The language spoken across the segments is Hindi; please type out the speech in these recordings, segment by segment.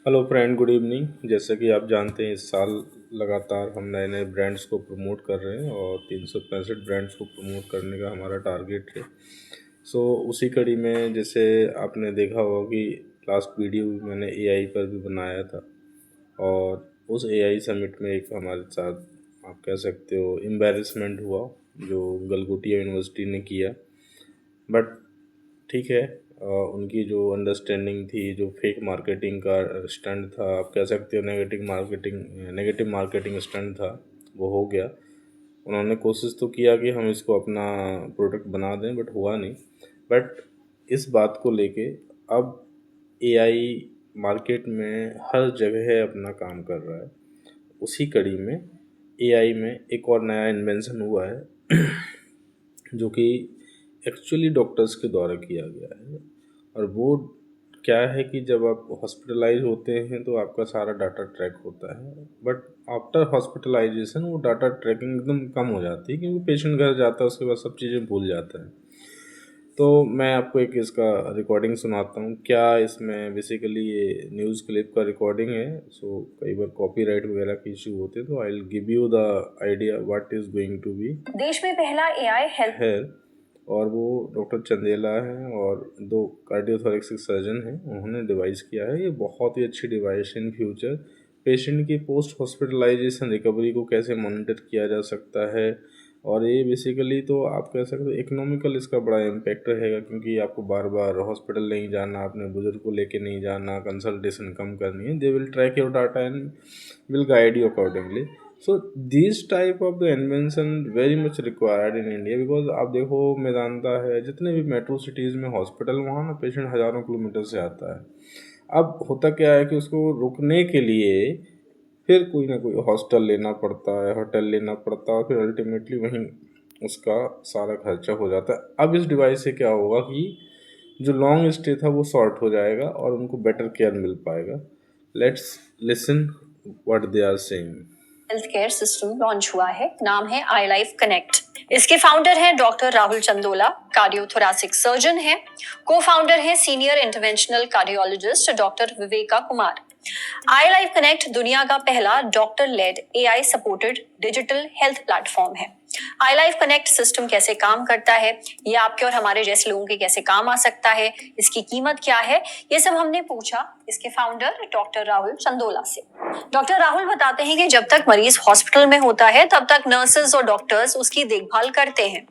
Hello friend, good evening. जैसा कि आप जानते हैं, इस साल लगातार हम नए नए ब्रांड्स को प्रमोट कर रहे हैं और 365 ब्रांड्स को प्रमोट करने का हमारा टारगेट है। उसी कड़ी में जैसे आपने देखा होगा कि लास्ट वीडियो भी मैंने एआई पर भी बनाया था और उस एआई समिट में एक हमारे साथ आप कह सकते हो एम्बैरेसमेंट हुआ जो गलगोटिया यूनिवर्सिटी ने किया। बट ठीक है, उनकी जो अंडरस्टैंडिंग थी, जो फेक मार्केटिंग का स्टंट था, आप कह सकते हो नेगेटिव मार्केटिंग स्टंट था, वो हो गया। उन्होंने कोशिश तो किया कि हम इसको अपना प्रोडक्ट बना दें, बट हुआ नहीं। बट इस बात को लेके अब एआई मार्केट में हर जगह अपना काम कर रहा है। उसी कड़ी में एआई में एक और नया इन्वेंशन हुआ है जो कि एक्चुअली डॉक्टर्स के द्वारा किया गया है। और वो क्या है कि जब आप हॉस्पिटलाइज होते हैं तो आपका सारा डाटा ट्रैक होता है, बट आफ्टर हॉस्पिटलाइजेशन वो डाटा ट्रैकिंग एकदम कम हो जाती है, क्योंकि पेशेंट घर जाता है, उसके बाद सब चीज़ें भूल जाता है। तो मैं आपको एक इसका रिकॉर्डिंग सुनाता हूँ। क्या इसमें बेसिकली ये न्यूज़ क्लिप का रिकॉर्डिंग है, कई बार कॉपीराइट वगैरह की इशू होते हैं, तो I will give you the idea what is going to be. देश में पहला एआई हेल्थ है और वो डॉक्टर चंदेला हैं और दो कार्डियोथोरेसिक सर्जन हैं, उन्होंने डिवाइस किया है। ये बहुत ही अच्छी डिवाइस इन फ्यूचर पेशेंट की पोस्ट हॉस्पिटलाइजेशन रिकवरी को कैसे मॉनिटर किया जा सकता है। और ये बेसिकली तो आप कह सकते हो इकोनॉमिकल इसका बड़ा इम्पैक्ट रहेगा, क्योंकि आपको बार बार हॉस्पिटल नहीं जाना, अपने बुजुर्ग को लेके नहीं जाना, कंसल्टेशन कम करनी है। They will track your data and will guide you accordingly. So this type of the invention very much required in India, because आप देखो, मेदांता है, जितने भी मेट्रो सिटीज़ में हॉस्पिटल, वहाँ ना पेशेंट हज़ारों किलोमीटर से आता है। अब होता क्या है कि उसको रुकने के लिए फिर कोई ना कोई हॉस्टल लेना पड़ता है, होटल लेना पड़ता है, फिर अल्टीमेटली वहीं उसका सारा खर्चा हो जाता है। अब इस डिवाइस से क्या होगा कि जो लॉन्ग स्टे था वो शॉर्ट हो जाएगा और उनको बेटर केयर मिल पाएगा। Let's listen what they are saying. Health care system launch हुआ है, नाम है आई लाइफ कनेक्ट। इसके फाउंडर हैं doctor Rahul Chandola, cardiothoracic surgeon हैं। को फाउंडर हैं senior interventional cardiologist doctor Viveka Kumar. I Life Connect दुनिया का पहला doctor led AI supported digital health platform है। आई लाइफ कनेक्ट सिस्टम कैसे काम करता है, ये आपके और हमारे जैसे लोगों के कैसे काम आ सकता है, इसकी कीमत क्या है, ये सब हमने पूछा इसके फाउंडर डॉक्टर राहुल चंदोला से। डॉक्टर राहुल बताते हैं कि जब तक मरीज हॉस्पिटल में होता है तब तक नर्सेज और डॉक्टर्स उसकी देखभाल करते हैं,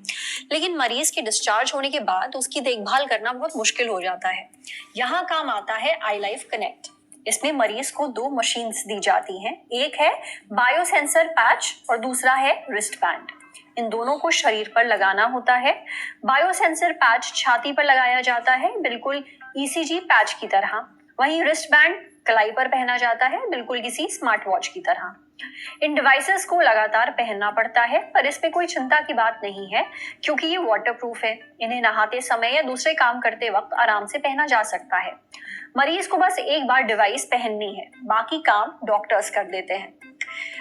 लेकिन मरीज के डिस्चार्ज होने के बाद उसकी देखभाल करना बहुत मुश्किल हो जाता है। यहाँ काम आता है आई लाइफ कनेक्ट। इसमें मरीज को दो मशीन्स दी जाती हैं, एक है बायोसेंसर पैच और दूसरा है रिस्ट बैंड। इन दोनों को शरीर पर लगाना होता है। बायोसेंसर पैच छाती पर लगाया जाता है, बिल्कुल ईसीजी पैच की तरह। वहीं रिस्ट बैंड कलाई पर पहना जाता है, बिल्कुल किसी स्मार्ट वॉच की तरह। इन डिवाइसेस को लगातार पहनना पड़ता है, पर इस पे कोई चिंता की बात नहीं है, क्योंकि ये वाटरप्रूफ है। इन्हें नहाते समय या दूसरे काम करते वक्त आराम से पहना जा सकता है। मरीज को बस एक बार डिवाइस पहननी है, बाकी काम डॉक्टर्स कर देते हैं।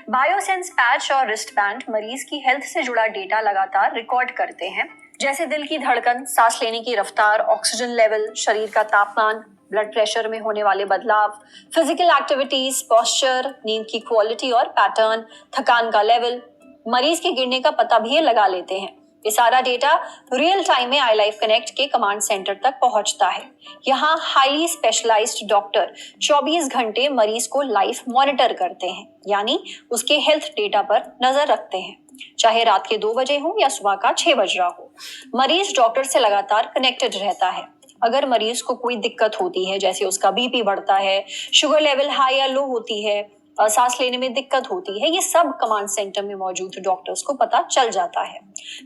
बायोसेंस पैच और रिस्ट बैंड मरीज की हेल्थ से जुड़ा डेटा लगातार रिकॉर्ड करते हैं, जैसे दिल की धड़कन, सांस लेने की रफ्तार, ऑक्सीजन लेवल, शरीर का तापमान, ब्लड प्रेशर में होने वाले बदलाव, फिजिकल एक्टिविटीज, पोस्चर, नींद की क्वालिटी और पैटर्न, थकान का लेवल, मरीज के गिरने का पता भी ये लगा लेते हैं। ये सारा डेटा रियल टाइम में आई लाइफ कनेक्ट के कमांड सेंटर तक पहुंचता है। यहाँ हाईली स्पेशलाइज्ड डॉक्टर 24 घंटे मरीज को लाइव मॉनिटर करते हैं, यानी उसके हेल्थ डेटा पर नजर रखते हैं, चाहे रात के 2 बजे हो या सुबह का 6 बज रहा हो। मरीज डॉक्टर से लगातार कनेक्टेड रहता है। अगर मरीज को कोई दिक्कत होती है, जैसे उसका बीपी बढ़ता है, शुगर लेवल हाई या लो होती है, सांस लेने में दिक्कत होती है, ये सब कमांड सेंटर में मौजूद डॉक्टर्स को पता चल जाता है।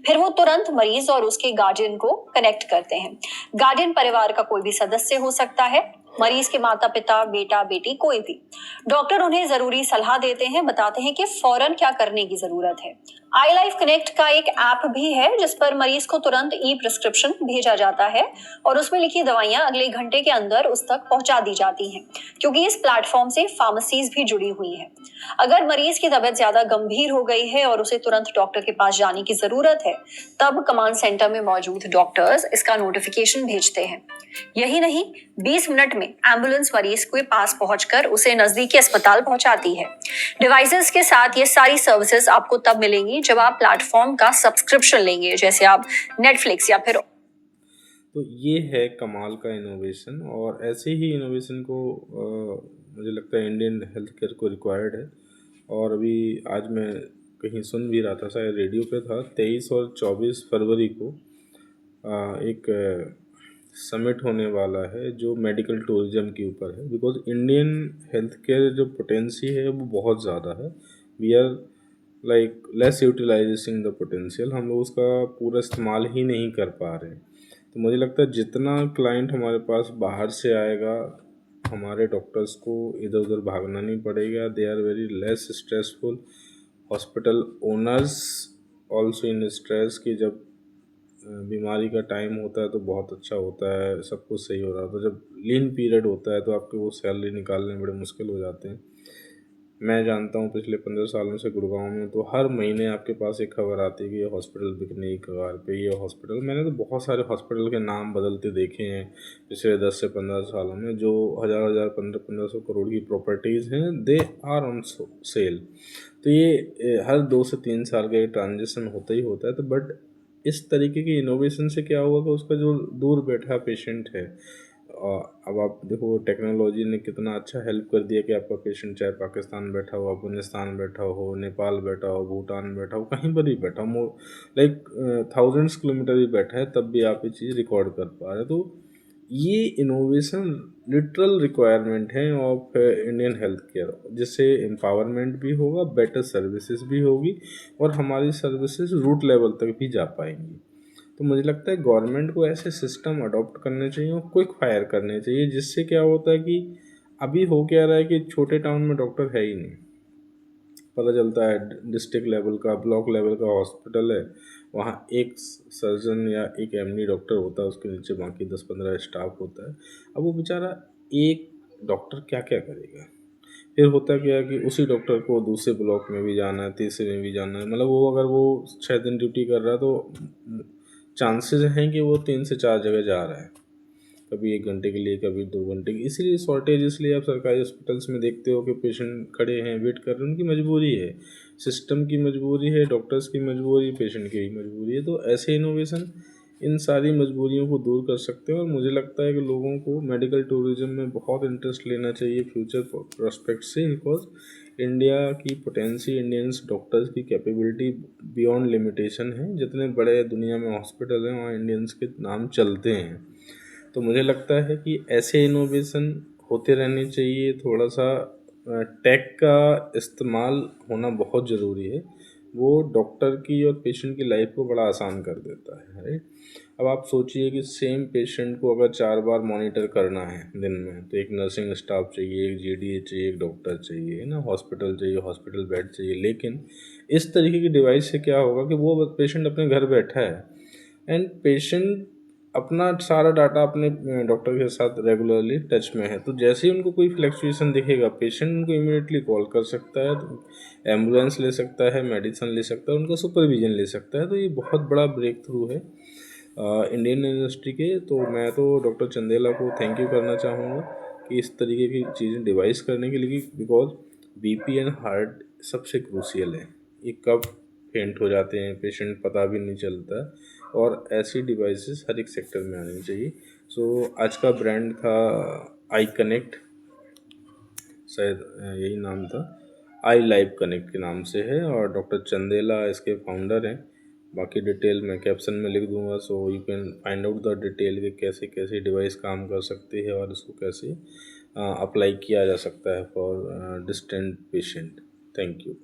फिर वो तुरंत मरीज और उसके गार्डियन को कनेक्ट करते हैं। गार्डियन परिवार का कोई भी सदस्य हो सकता है, मरीज के माता पिता, बेटा बेटी, कोई भी। डॉक्टर उन्हें जरूरी सलाह देते हैं, बताते हैं कि फौरन क्या करने की जरूरत है। आई लाइफ कनेक्ट का एक ऐप भी है जिस पर मरीज को तुरंत ई प्रिस्क्रिप्शन भेजा जाता है और उसमें लिखी दवाइयां अगले घंटे के अंदर उस तक पहुंचा दी जाती हैं, क्योंकि इस प्लेटफॉर्म से फार्मेसीज भी जुड़ी हुई है। अगर मरीज की तबीयत ज्यादा गंभीर हो गई है और उसे तुरंत डॉक्टर के पास जाने की जरूरत है, तब कमांड सेंटर में मौजूद डॉक्टर्स इसका नोटिफिकेशन भेजते हैं। यही नहीं, 20 मिनट में एम्बुलेंस मरीज के पास पहुंचकर उसे नजदीकी अस्पताल पहुंचाती है। डिवाइसेस के साथ ये सारी सर्विसेज आपको तब मिलेंगी जब आप प्लेटफॉर्म का सब्सक्रिप्शन लेंगे, जैसे आप नेटफ्लिक्स या फिर। तो ये है कमाल का इनोवेशन, और ऐसे ही इनोवेशन को मुझे लगता है इंडियन हेल्थ केयर को रिक्वायर्ड है। और अभी आज मैं कहीं सुन भी रहा था, शायद रेडियो पे था, 23 और 24 फरवरी को एक समिट होने वाला है जो मेडिकल टूरिज्म के ऊपर है। बिकॉज इंडियन हेल्थ केयर जो पोटेंसी है वो बहुत ज़्यादा है। We are like less utilizing the potential, हम लोग उसका पूरा इस्तेमाल ही नहीं कर पा रहे हैं। तो मुझे लगता है जितना क्लाइंट हमारे पास बाहर से आएगा, हमारे डॉक्टर्स को इधर उधर भागना नहीं पड़ेगा। They are very less stressful. Hospital owners also in stress कि जब बीमारी का टाइम होता है तो बहुत अच्छा होता है, सब कुछ सही हो रहा है। तो जब लीन पीरियड होता है तो आपके वो सैलरी निकालने बड़े मुश्किल हो जाते हैं। मैं जानता हूँ पिछले 15 सालों से गुड़गांव में तो हर महीने आपके पास एक खबर आती है कि ये हॉस्पिटल बिकने की कगार पे, ये हॉस्पिटल। मैंने तो बहुत सारे हॉस्पिटल के नाम बदलते देखे हैं पिछले 10 से 15 सालों में। जो हज़ार हज़ार 1500 करोड़ की प्रॉपर्टीज़ हैं, दे आर ऑन सेल। तो ये हर 2 से 3 साल का ये ट्रांजेक्शन होता ही होता है। तो बट इस तरीके की इनोवेशन से क्या हुआ कि उसका जो दूर बैठा पेशेंट है, अब आप देखो टेक्नोलॉजी ने कितना अच्छा हेल्प कर दिया कि आपका पेशेंट चाहे पाकिस्तान बैठा हो, अफगानिस्तान बैठा हो, नेपाल बैठा हो, भूटान बैठा हो, कहीं पर भी बैठा हो, लाइक थाउजेंड्स किलोमीटर भी बैठा है, तब भी आप ये चीज़ रिकॉर्ड कर पा रहे हैं। तो ये इनोवेशन लिटरल रिक्वायरमेंट है ऑफ इंडियन हेल्थ केयर, जिससे एम्पावरमेंट भी होगा, बेटर सर्विसेज भी होगी, और हमारी सर्विसेज रूट लेवल तक भी जा पाएंगी। तो मुझे लगता है गवर्नमेंट को ऐसे सिस्टम अडॉप्ट करने चाहिए और क्विक फायर करने चाहिए, जिससे क्या होता है कि अभी हो क्या रहा है कि छोटे टाउन में डॉक्टर है ही नहीं। पता चलता है डिस्ट्रिक्ट लेवल का, ब्लॉक लेवल का हॉस्पिटल है, वहाँ एक सर्जन या एक एमडी डॉक्टर होता है, उसके नीचे बाकी 10-15 स्टाफ होता है। अब वो बेचारा एक डॉक्टर क्या क्या करेगा। फिर होता क्या है कि उसी डॉक्टर को दूसरे ब्लॉक में भी जाना है, तीसरे में भी जाना है। मतलब वो अगर वो 6 दिन ड्यूटी कर रहा है तो चांसेस हैं कि वो 3 से 4 जगह जा रहा है, कभी 1 घंटे के लिए, कभी 2 घंटे की। इसीलिए शॉर्टेज, इसलिए आप सरकारी हॉस्पिटल्स में देखते हो कि पेशेंट खड़े हैं, वेट कर रहे हैं। उनकी मजबूरी है, सिस्टम की मजबूरी है, डॉक्टर्स की मजबूरी, पेशेंट की भी मजबूरी है। तो ऐसे इनोवेशन इन सारी मजबूरियों को दूर कर सकते हैं। और मुझे लगता है कि लोगों को मेडिकल टूरिज्म में बहुत इंटरेस्ट लेना चाहिए फ्यूचर प्रोस्पेक्ट से। बिकॉज इंडिया की पोटेंसी, इंडियंस डॉक्टर्स की कैपेबिलिटी बियॉन्ड लिमिटेशन है। जितने बड़े दुनिया में हॉस्पिटल हैं वहाँ इंडियंस के नाम चलते हैं। तो मुझे लगता है कि ऐसे इनोवेशन होते रहने चाहिए। थोड़ा सा टेक का इस्तेमाल होना बहुत ज़रूरी है। वो डॉक्टर की और पेशेंट की लाइफ को बड़ा आसान कर देता है, राइट। अब आप सोचिए कि सेम पेशेंट को अगर 4 बार मॉनिटर करना है दिन में, तो एक नर्सिंग स्टाफ चाहिए, एक जीडीए चाहिए, एक डॉक्टर चाहिए, है ना, हॉस्पिटल चाहिए, हॉस्पिटल बेड चाहिए। लेकिन इस तरीके की डिवाइस से क्या होगा कि वो पेशेंट अपने घर बैठा है, एंड पेशेंट अपना सारा डाटा अपने डॉक्टर के साथ रेगुलरली टच में है। तो जैसे ही उनको कोई फ्लक्चुएशन दिखेगा, पेशेंट उनको इमीडिएटली कॉल कर सकता है, तो एम्बुलेंस ले सकता है, मेडिसिन ले सकता है, उनका सुपरविजन ले सकता है। तो ये बहुत बड़ा ब्रेक थ्रू है इंडियन इंडस्ट्री के। तो मैं तो डॉक्टर चंदेला को थैंक यू करना चाहूँगा कि इस तरीके की चीज़ें डिवाइस करने के लिए। बिकॉज बीपी एंड हार्ट सबसे क्रूशियल है, ये कब फेंट हो जाते हैं पेशेंट पता भी नहीं चलता, और ऐसी डिवाइसेस हर एक सेक्टर में आनी चाहिए। सो आज का ब्रांड था आई कनेक्ट, शायद यही नाम था, आई लाइव कनेक्ट के नाम से है, और डॉक्टर चंदेला इसके फाउंडर हैं। बाकी डिटेल मैं कैप्शन में लिख दूंगा, so you can find out the detail कि कैसे कैसे डिवाइस काम कर सकती है और इसको कैसे अप्लाई किया जा सकता है for distant patient. Thank you.